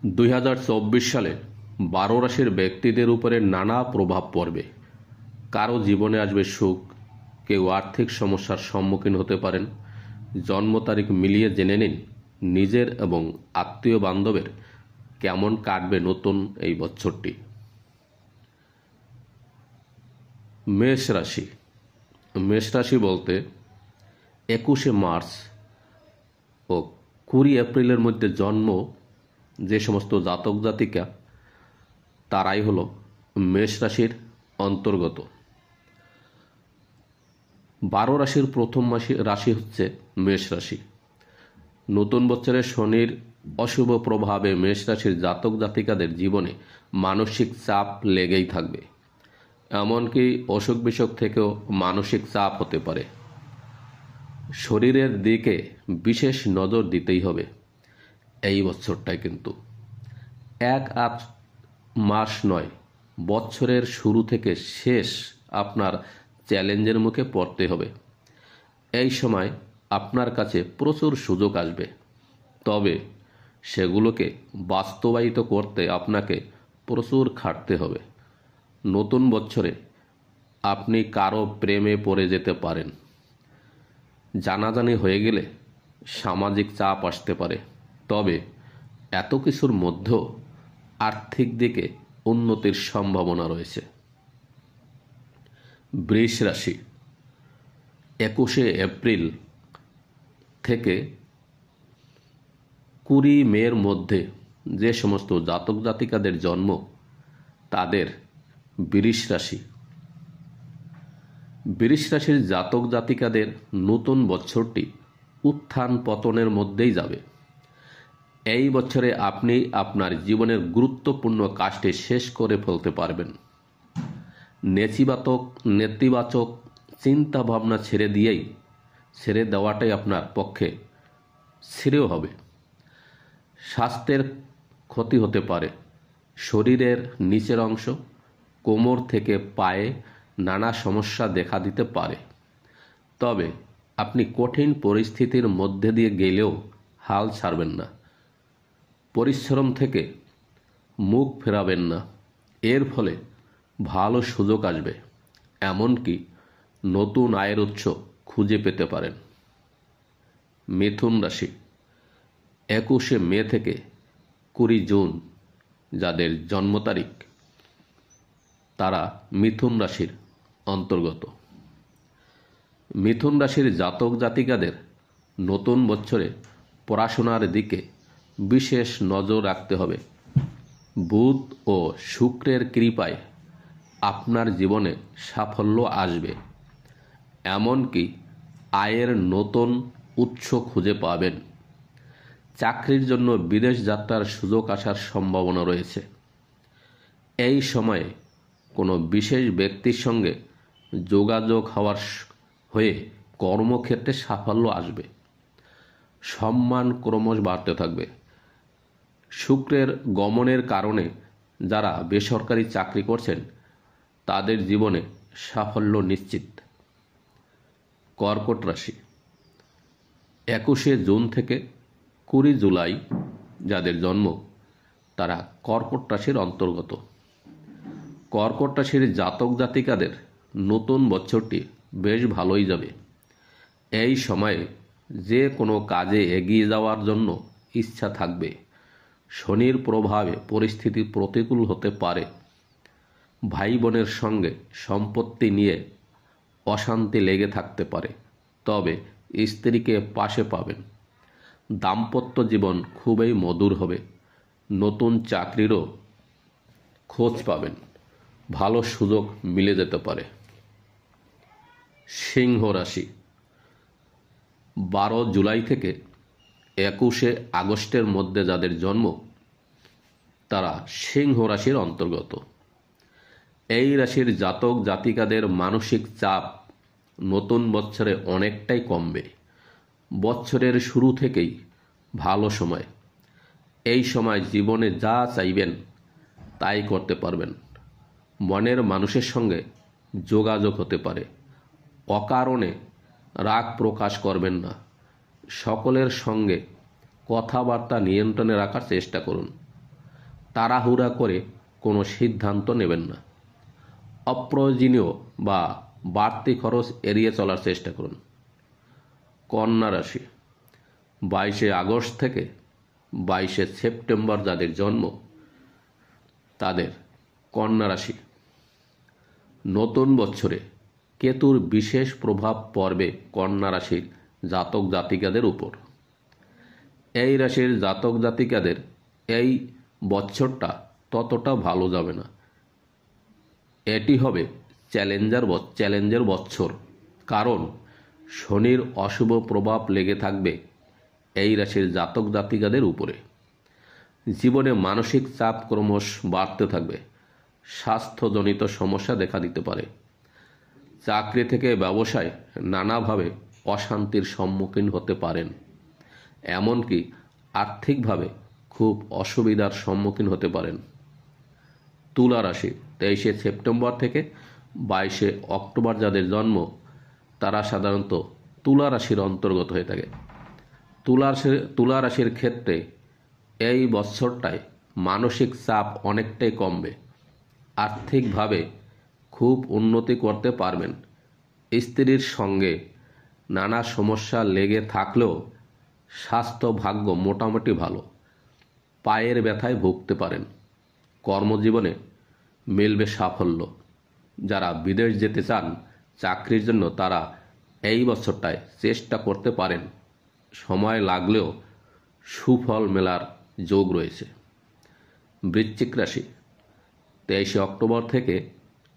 2024 সালে 12 রাশির ব্যক্তিদের উপরে নানা প্রভাব পড়বে। কারো জীবনে আসবে সুখ, কেউ আর্থিক সমস্যার সম্মুখীন হতে পারেন। জন্ম তারিখ মিলিয়ে জেনে নিন নিজের এবং আত্মীয় বান্ধবের কেমন কাটবে নতুন এই বছরটি। মেষ রাশি। মেষ রাশি বলতে 21শে মার্চ ও 20 এপ্রিলের মধ্যে জন্ম যে সমস্ত জাতক জাতিকা, তারাই হলো মেষ রাশির অন্তর্গত। 12 রাশির প্রথম রাশি হচ্ছে মেষ রাশি। নতুন বছরে শনির অশুভ প্রভাবে মেষ রাশির জাতক জাতিকাদের জীবনে মানসিক চাপ লেগেই থাকবে। এমনকি অসুখ বিসুখ থেকেও মানসিক চাপ হতে পারে। শরীরের দিকে বিশেষ নজর দিতেই হবে এই বছরটায়। কিন্তু এক আধ মাস নয়, বছরের শুরু থেকে শেষ আপনার চ্যালেঞ্জের মুখে পড়তে হবে। এই সময় আপনার কাছে প্রচুর সুযোগ আসবে, তবে সেগুলোকে বাস্তবায়িত করতে আপনাকে প্রচুর খাটতে হবে। নতুন বছরে আপনি কারো প্রেমে পড়ে যেতে পারেন। জানাজানি হয়ে গেলে সামাজিক চাপ আসতে পারে, তবে এত কিছুর মধ্যেও আর্থিক দিকে উন্নতির সম্ভাবনা রয়েছে। বৃষ রাশি। 21শে এপ্রিল থেকে 20 মের মধ্যে যে সমস্ত জাতক জাতিকাদের জন্ম, তাদের বৃষ রাশি। বৃষ রাশির জাতক জাতিকাদের নতুন বছরটি উত্থান পতনের মধ্যেই যাবে। এই বছরে আপনি আপনার জীবনের গুরুত্বপূর্ণ কাজটি শেষ করে ফেলতে পারবেন। নেতিবাচক চিন্তা ভাবনা ছেড়ে দেওয়াটাই আপনার পক্ষে শ্রেয় হবে। স্বাস্থ্যের ক্ষতি হতে পারে। শরীরের নিচের অংশ, কোমর থেকে পায়ে নানা সমস্যা দেখা দিতে পারে। তবে আপনি কঠিন পরিস্থিতির মধ্যে দিয়ে গেলেও হাল ছাড়বেন না। পরিশ্রম থেকে মুখ ফেরাবেন না। এর ফলে ভালো সুযোগ আসবে, এমনকি নতুন আয়ের উৎস খুঁজে পেতে পারেন। মিথুন রাশি। 21শে মে থেকে 20 জুন যাদের জন্ম তারিখ, তারা মিথুন রাশির অন্তর্গত। মিথুন রাশির জাতক জাতিকাদের নতুন বছরে পড়াশোনার দিকে বিশেষ নজর রাখতে হবে। বুধ ও শুক্রের কৃপায় আপনার জীবনে সাফল্য আসবে, এমনকি আয়ের নতুন উৎস খুঁজে পাবেন। চাকরির জন্য বিদেশ যাত্রার সুযোগ আসার সম্ভাবনা রয়েছে। এই সময়ে কোনো বিশেষ ব্যক্তির সঙ্গে যোগাযোগ হয়ে কর্মক্ষেত্রে সাফল্য আসবে। সম্মান ক্রমশ বাড়তে থাকবে। শুক্রের গমনের কারণে যারা বেসরকারি চাকরি করছেন, তাদের জীবনে সাফল্য নিশ্চিত। কর্কট রাশি। 21শে জুন থেকে 20 জুলাই যাদের জন্ম, তারা কর্কট রাশির অন্তর্গত। কর্কট রাশির জাতক জাতিকাদের নতুন বছরটি বেশ ভালোই যাবে। এই সময়ে যে কোনো কাজে এগিয়ে যাওয়ার জন্য ইচ্ছা থাকবে। শনির প্রভাবে পরিস্থিতি প্রতিকূল হতে পারে। ভাই বোনের সঙ্গে সম্পত্তি নিয়ে অশান্তি লেগে থাকতে পারে, তবে স্ত্রীকে পাশে পাবেন। দাম্পত্য জীবন খুবই মধুর হবে। নতুন চাকরিরও খোঁজ পাবেন। ভালো সুযোগ মিলে যেতে পারে। সিংহ রাশি। 12 জুলাই থেকে 21শে আগস্টের মধ্যে যাদের জন্ম, তারা সিংহ রাশির অন্তর্গত। এই রাশির জাতক জাতিকাদের মানসিক চাপ নতুন বছরে অনেকটাই কমবে। বছরের শুরু থেকেই ভালো সময়। এই সময় জীবনে যা চাইবেন তাই করতে পারবেন। মনের মানুষের সঙ্গে যোগাযোগ হতে পারে। অকারণে রাগ প্রকাশ করবেন না। সকলের সঙ্গে কথাবার্তা নিয়ন্ত্রণে রাখার চেষ্টা করুন। তাড়াহুড়া করে কোনো সিদ্ধান্ত নেবেন না। অপ্রয়োজনীয় বা বাড়তি খরচ এড়িয়ে চলার চেষ্টা করুন। কন্যা রাশি, 22শে আগস্ট থেকে 22শে সেপ্টেম্বর যাদের জন্ম তাদের কন্যা রাশি। নতুন বছরে কেতুর বিশেষ প্রভাব পড়বে কন্যা রাশির জাতক জাতিকাদের উপর। এই রাশির জাতক জাতিকাদের এই বছরটা ততটা ভালো যাবে না। এটি হবে চ্যালেঞ্জের বছর, কারণ শনির অশুভ প্রভাব লেগে থাকবে এই রাশির জাতক জাতিকাদের উপরে। জীবনে মানসিক চাপ ক্রমশ বাড়তে থাকবে। স্বাস্থ্যজনিত সমস্যা দেখা দিতে পারে। চাকরি থেকে ব্যবসায় নানাভাবে অশান্তির সম্মুখীন হতে পারেন। এমনকি আর্থিকভাবে খুব অসুবিধার সম্মুখীন হতে পারেন। তুলা রাশি, 23শে সেপ্টেম্বর থেকে 22শে অক্টোবর যাদের জন্ম তারা সাধারণত তুলা রাশির অন্তর্গত হয়ে থাকে। তুলা রাশির ক্ষেত্রে এই বছরটায় মানসিক চাপ অনেকটাই কমবে। আর্থিকভাবে খুব উন্নতি করতে পারবেন। স্ত্রীর সঙ্গে নানা সমস্যা লেগে থাকলেও স্বাস্থ্য ভাগ্য মোটামুটি ভালো। পায়ের ব্যথায় ভুগতে পারেন। কর্মজীবনে মিলবে সাফল্য। যারা বিদেশ যেতে চান চাকরির জন্য তারা এই বছরটায় চেষ্টা করতে পারেন। সময় লাগলেও সুফল মেলার যোগ রয়েছে। বৃশ্চিক রাশি, 23শে অক্টোবর থেকে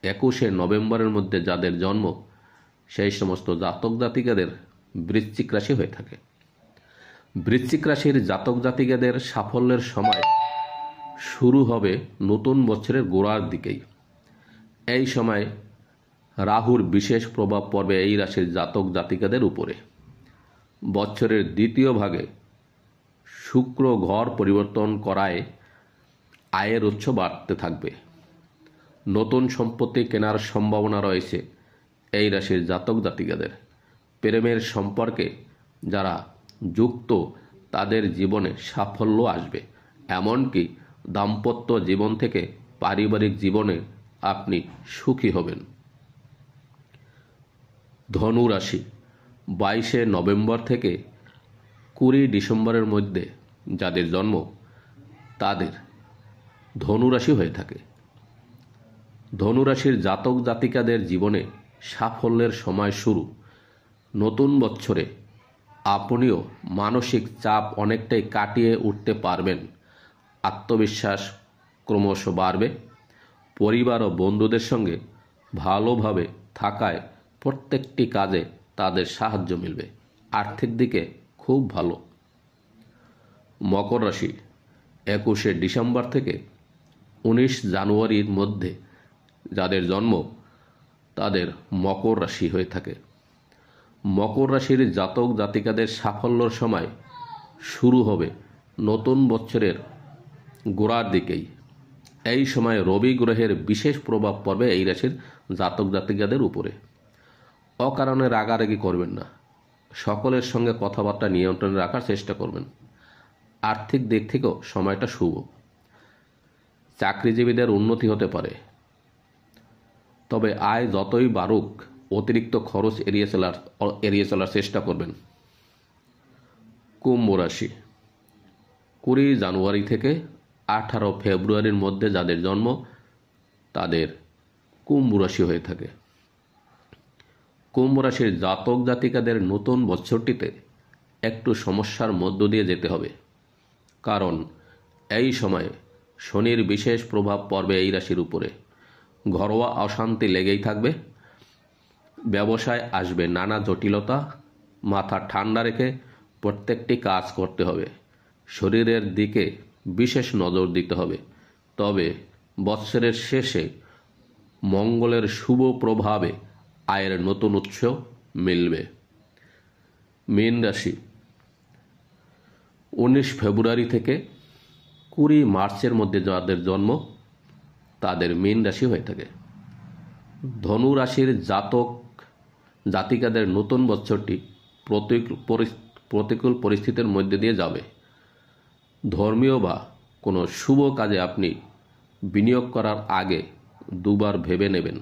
21শে নভেম্বরের মধ্যে যাদের জন্ম সেই সমস্ত জাতক জাতিকাদের বৃশ্চিক রাশি হয়ে থাকে। বৃশ্চিক রাশির জাতক জাতিকাদের সাফল্যের সময় শুরু হবে নতুন বছরের গোড়ার দিকেই। এই সময় রাহুর বিশেষ প্রভাব পড়বে এই রাশির জাতক জাতিকাদের উপরে। বছরের দ্বিতীয় ভাগে শুক্র ঘর পরিবর্তন করায় আয়ের উৎস বাড়তে থাকবে। নতুন সম্পত্তি কেনার সম্ভাবনা রয়েছে এই রাশির জাতক জাতিকাদের। প্রেমের সম্পর্কে যারা যুক্ত তাদের জীবনে সাফল্য আসবে। এমনকি দাম্পত্য জীবন থেকে পারিবারিক জীবনে আপনি সুখী হবেন। ধনু রাশি, 22শে নভেম্বর থেকে 20 ডিসেম্বরের মধ্যে যাদের জন্ম তাদের ধনু রাশি হয়ে থাকে। ধনু রাশির জাতক জাতিকাদের জীবনে সাফল্যের সময় শুরু। নতুন বছরে আপনিও মানসিক চাপ অনেকটাই কাটিয়ে উঠতে পারবেন। আত্মবিশ্বাস ক্রমশ বাড়বে। পরিবার ও বন্ধুদের সঙ্গে ভালোভাবে থাকায় প্রত্যেকটি কাজে তাদের সাহায্য মিলবে। আর্থিক দিকে খুব ভালো। মকর রাশি, 21শে ডিসেম্বর থেকে 19 জানুয়ারির মধ্যে যাদের জন্ম তাদের মকর রাশি হয়ে থাকে। মকর রাশির জাতক জাতিকাদের সাফল্যর সময় শুরু হবে নতুন বছরের গোড়ার দিকেই। এই সময় রবি গ্রহের বিশেষ প্রভাব পড়বে এই রাশির জাতক জাতিকাদের উপরে। অকারণে রাগারাগি করবেন না। সকলের সঙ্গে কথাবার্তা নিয়ন্ত্রণে রাখার চেষ্টা করবেন। আর্থিক দিক থেকেও সময়টা শুভ। চাকরিজীবীদের উন্নতি হতে পারে। তবে আয় যতই বাড়ুক অতিরিক্ত খরচ এড়িয়ে চলার চেষ্টা করবেন। কুম্ভ রাশি, 20 জানুয়ারি থেকে 18 ফেব্রুয়ারির মধ্যে যাদের জন্ম তাদের কুম্ভ রাশি হয়ে থাকে। কুম্ভ রাশির জাতক জাতিকাদের নতুন বছরটিতে একটু সমস্যার মধ্য দিয়ে যেতে হবে, কারণ এই সময়ে শনির বিশেষ প্রভাব পড়বে এই রাশির উপরে। ঘরোয়া অশান্তি লেগেই থাকবে। ব্যবসায় আসবে নানা জটিলতা। মাথা ঠান্ডা রেখে প্রত্যেকটি কাজ করতে হবে। শরীরের দিকে বিশেষ নজর দিতে হবে। তবে বৎসরের শেষে মঙ্গলের শুভ প্রভাবে আয়ের নতুন উৎস মিলবে। মীন রাশি, 19 ফেব্রুয়ারি থেকে 20 মার্চের মধ্যে যাদের জন্ম তাদের মীন রাশি হয়ে থাকে। ধনু রাশির জাতক জাতিকাদের নতুন বছরটি প্রতিকূল পরিস্থিতির মধ্যে দিয়ে যাবে। ধর্মীয় বা কোনো শুভ কাজে আপনি বিনিয়োগ করার আগে দুবার ভেবে নেবেন।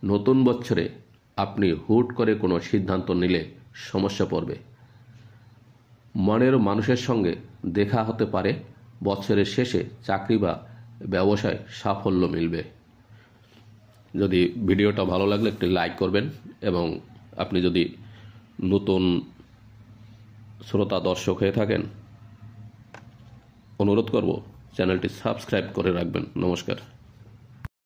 নতুন বছরে আপনি হুট করে কোনো সিদ্ধান্ত নিলে সমস্যা পড়বে। মনের মানুষের সঙ্গে দেখা হতে পারে, বছরের শেষে চাকরি বা ব্যবসায় সাফল্য মিলবে। যদি ভিডিওটা ভালো লাগলে একটি লাইক করবেন এবং আপনি যদি নতুন শ্রোতা দর্শক হয়ে থাকেন, অনুরোধ করব চ্যানেলটি সাবস্ক্রাইব করে রাখবেন। নমস্কার।